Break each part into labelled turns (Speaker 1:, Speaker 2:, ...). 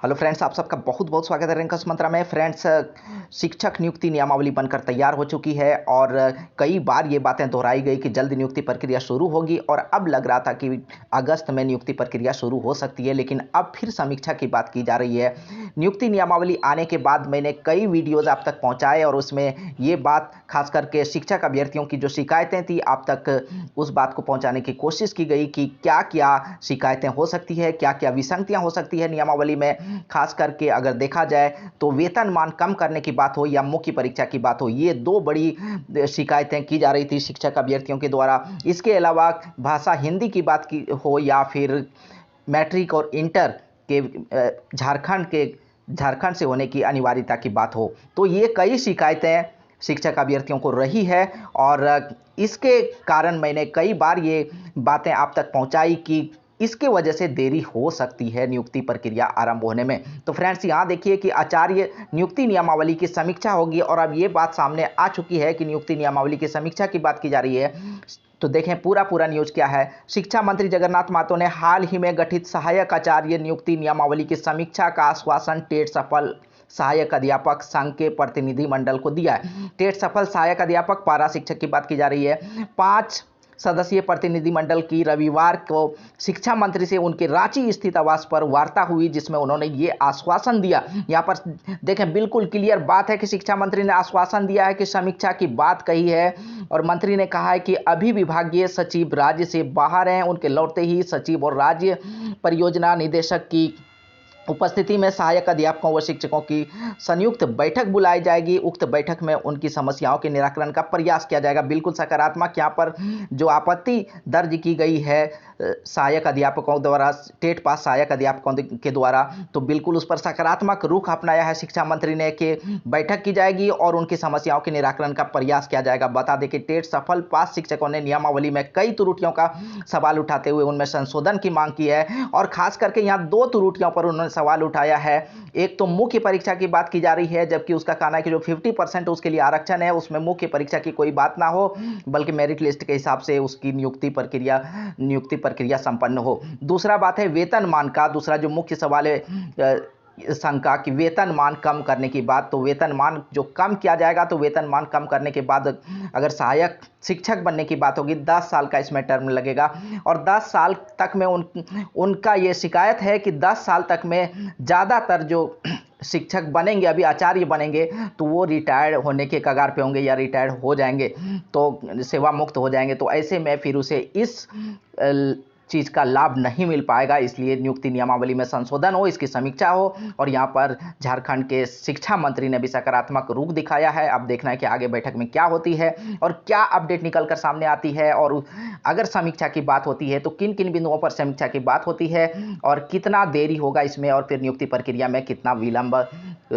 Speaker 1: Hello friends, आप सबका बहुत बहुत स्वागत है रैंकर्स मंत्रा में। फ्रेंड्स, शिक्षक नियुक्ति नियमावली बनकर तैयार हो चुकी है और कई बार ये बातें दोहराई गई कि जल्द नियुक्ति प्रक्रिया शुरू होगी और अब लग रहा था कि अगस्त में नियुक्ति प्रक्रिया शुरू हो सकती है, लेकिन अब फिर समीक्षा की बात की जा रही है। नियुक्ति नियमावली आने के बाद मैंने कई वीडियोज़ आप तक पहुँचाए और उसमें ये बात खास करके शिक्षक अभ्यर्थियों की जो शिकायतें थी आप तक उस बात को पहुँचाने की कोशिश की गई कि क्या क्या शिकायतें हो सकती है, क्या क्या विसंगतियाँ हो सकती है नियमावली में। खास करके अगर देखा जाए तो वेतनमान कम करने की बात हो या मुख्य परीक्षा की बात हो, ये दो बड़ी शिकायतें की जा रही थी शिक्षक अभ्यर्थियों के द्वारा। इसके अलावा भाषा हिंदी की बात की हो या फिर मैट्रिक और इंटर के झारखंड से होने की अनिवार्यता की बात हो, तो ये कई शिकायतें शिक्षक अभ्यर्थियों को रही है और इसके कारण मैंने कई बार ये बातें आप तक पहुंचाई कि इसके वजह से देरी हो सकती है नियुक्ति प्रक्रिया आरंभ होने में। तो फ्रेंड्स, यहाँ देखिए कि आचार्य नियुक्ति नियमावली की समीक्षा होगी और अब ये बात सामने आ चुकी है कि नियुक्ति नियमावली की समीक्षा की बात की जा रही है। तो देखें पूरा न्यूज़ क्या है। शिक्षा मंत्री जगन्नाथ महतो ने हाल ही में गठित सहायक आचार्य नियुक्ति नियमावली की समीक्षा का आश्वासन टेट सफल सहायक अध्यापक संघ के प्रतिनिधिमंडल को दिया है। टेट सफल सहायक अध्यापक पारा शिक्षक की बात की जा रही है। 5 सदस्यीय प्रतिनिधिमंडल की रविवार को शिक्षा मंत्री से उनके रांची स्थित आवास पर वार्ता हुई, जिसमें उन्होंने ये आश्वासन दिया। यहाँ पर देखें, बिल्कुल क्लियर बात है कि शिक्षा मंत्री ने आश्वासन दिया है कि समीक्षा की बात कही है और मंत्री ने कहा है कि अभी विभागीय सचिव राज्य से बाहर हैं, उनके लौटते ही सचिव और राज्य परियोजना निदेशक की उपस्थिति में सहायक अध्यापकों व शिक्षकों की संयुक्त बैठक बुलाई जाएगी। उक्त बैठक में उनकी समस्याओं के निराकरण का प्रयास किया जाएगा। बिल्कुल सकारात्मक यहाँ पर जो आपत्ति दर्ज की गई है सहायक अध्यापकों द्वारा, टेट पास सहायक अध्यापकों के द्वारा, तो बिल्कुल उस पर सकारात्मक रुख अपनाया है शिक्षा मंत्री ने कि बैठक की जाएगी और उनकी समस्याओं के निराकरण का प्रयास किया जाएगा। बता दें कि टेट सफल पास शिक्षकों ने नियमावली में कई त्रुटियों का सवाल उठाते हुए उनमें संशोधन की मांग की है और खास करके यहाँ 2 त्रुटियों पर उन्होंने सवाल उठाया है। एक तो मुख्य परीक्षा की बात की जा रही है, जबकि उसका कहना है कि जो 50% उसके लिए आरक्षण है उसमें मुख्य परीक्षा की कोई बात ना हो, बल्कि मेरिट लिस्ट के हिसाब से उसकी नियुक्ति प्रक्रिया संपन्न हो। दूसरा बात है वेतनमान का। दूसरा जो मुख्य सवाल है शंका कि वेतनमान कम करने की बात, तो वेतनमान जो कम किया जाएगा, तो वेतनमान कम करने के बाद अगर सहायक शिक्षक बनने की बात होगी 10 साल का इसमें टर्म लगेगा और 10 साल तक में उनका ये शिकायत है कि 10 साल तक में ज़्यादातर जो शिक्षक बनेंगे, अभी आचार्य बनेंगे, तो वो रिटायर्ड होने के कगार पे होंगे या रिटायर्ड हो जाएंगे, तो सेवा मुक्त हो जाएंगे। तो ऐसे में फिर उसे इस चीज़ का लाभ नहीं मिल पाएगा, इसलिए नियुक्ति नियमावली में संशोधन हो, इसकी समीक्षा हो। और यहाँ पर झारखंड के शिक्षा मंत्री ने भी सकारात्मक रुख दिखाया है। अब देखना है कि आगे बैठक में क्या होती है और क्या अपडेट निकल कर सामने आती है और अगर समीक्षा की बात होती है तो किन किन बिंदुओं पर समीक्षा की बात होती है और कितना देरी होगा इसमें और फिर नियुक्ति प्रक्रिया में कितना विलंब,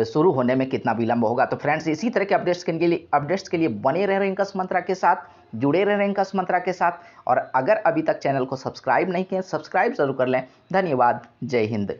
Speaker 1: शुरू होने में कितना विलंब होगा। तो फ्रेंड्स, इसी तरह के अपडेट्स के लिए बने रह रैंकर्स मंत्रा के साथ, जुड़े रह रैंकर्स मंत्रा के साथ। और अगर अभी तक चैनल को सब्सक्राइब नहीं किए, सब्सक्राइब जरूर कर लें। धन्यवाद। जय हिंद।